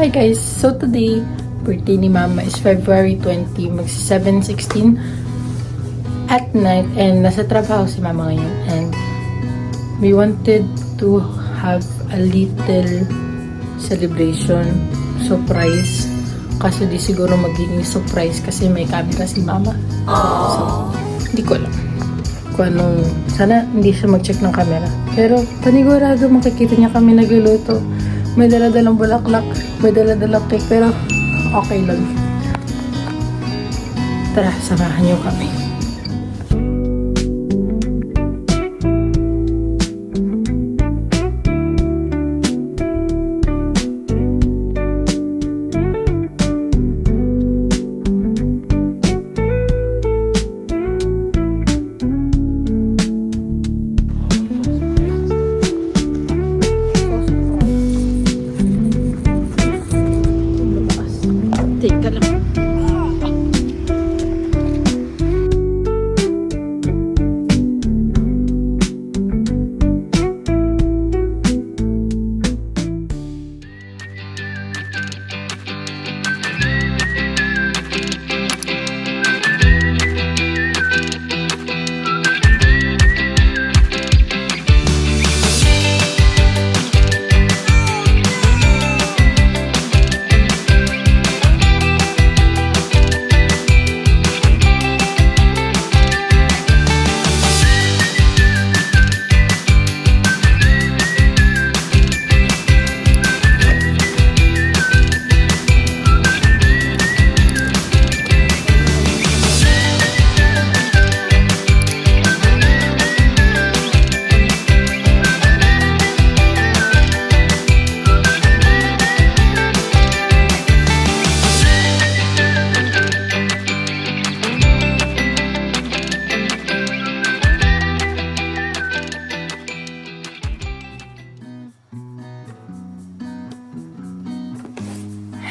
Hi guys! So today, birthday ni Mama is February 20, magsi 7:16 at night, and nasa trabaho si Mama ngayon, and we wanted to have a little celebration, surprise. Kaso di siguro magiging surprise kasi may camera si Mama. So, hindi ko alam kung anong, sana hindi siya mag-check ng camera. Pero panigurado makikita niya kami nagluluto. May dala-dalang bulaklak, may dala-dalang cake, pero okay lang. Tara, samahan niyo kami. Teka lang.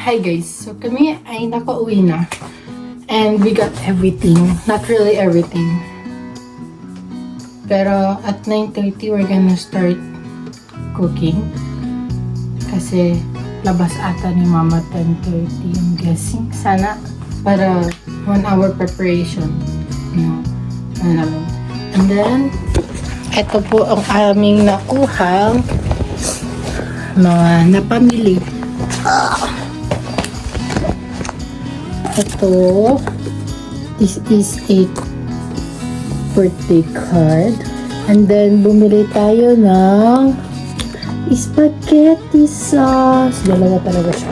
Hi guys, so kami ay nakauwi na, and we got everything, not really everything, pero at 9:30 we're gonna start cooking kasi labas ata ni Mama 10:30, I'm guessing, sana para 1 hour preparation, ano namin. And then eto po ang aming nakuhang mga napamili. Ito, this is a birthday card. And then, bumili tayo ng spaghetti sauce. Dalawa talaga siya.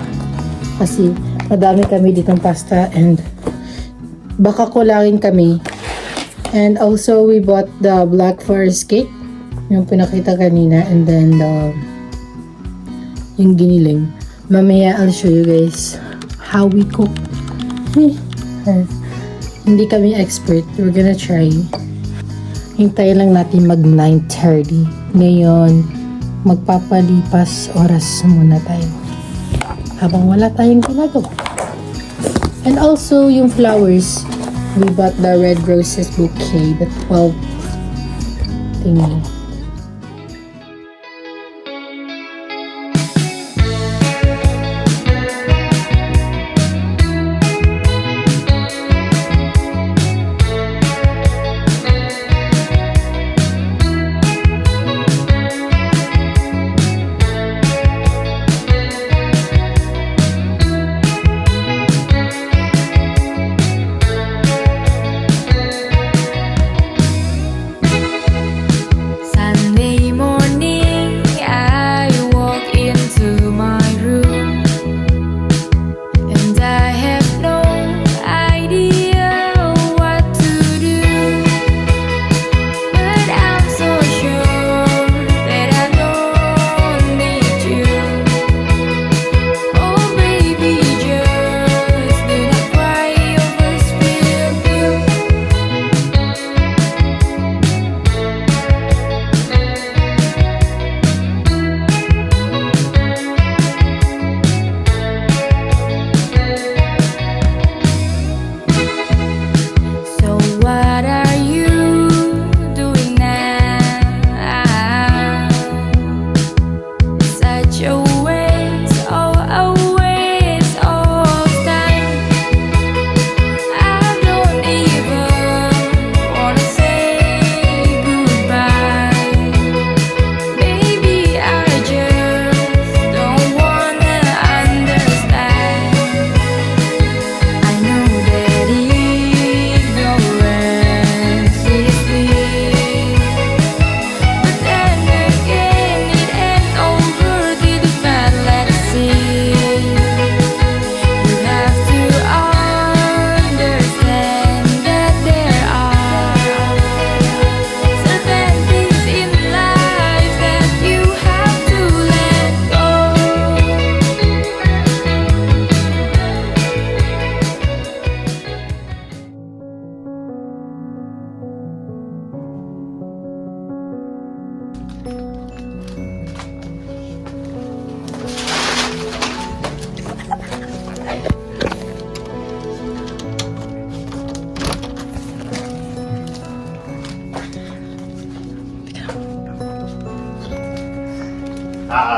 Kasi, madami kami ditong pasta and baka kulangin kami. And also, we bought the Black Forest cake. Yung pinakita kanina. And then, yung giniling. Mamaya, I'll show you guys how we cook. Hindi kami expert. We're gonna try. Hintayin lang natin mag 9:30. Ngayon, magpapalipas oras muna tayo. Habang wala tayong ginagawa. And also, yung flowers. We bought the red roses bouquet. The 12 thingy.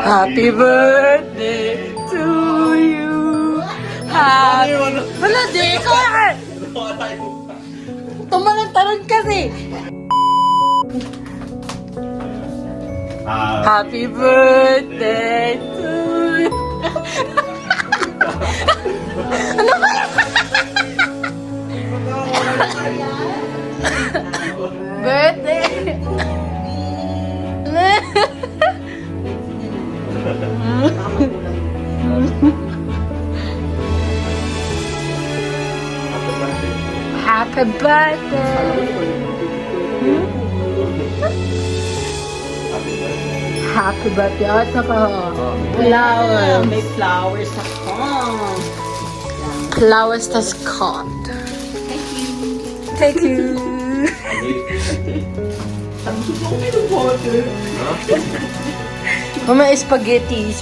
Happy birthday to you. Happy... Wala, di ko tumalantaran kasi. Happy birthday to you. Ano ba? Birthday. Happy birthday. Happy birthday. Oh, ito pa. Flowers. May flowers ako. Flowers tas caught. Thank you. Ang gusto ko may water. Mama, spaghetti.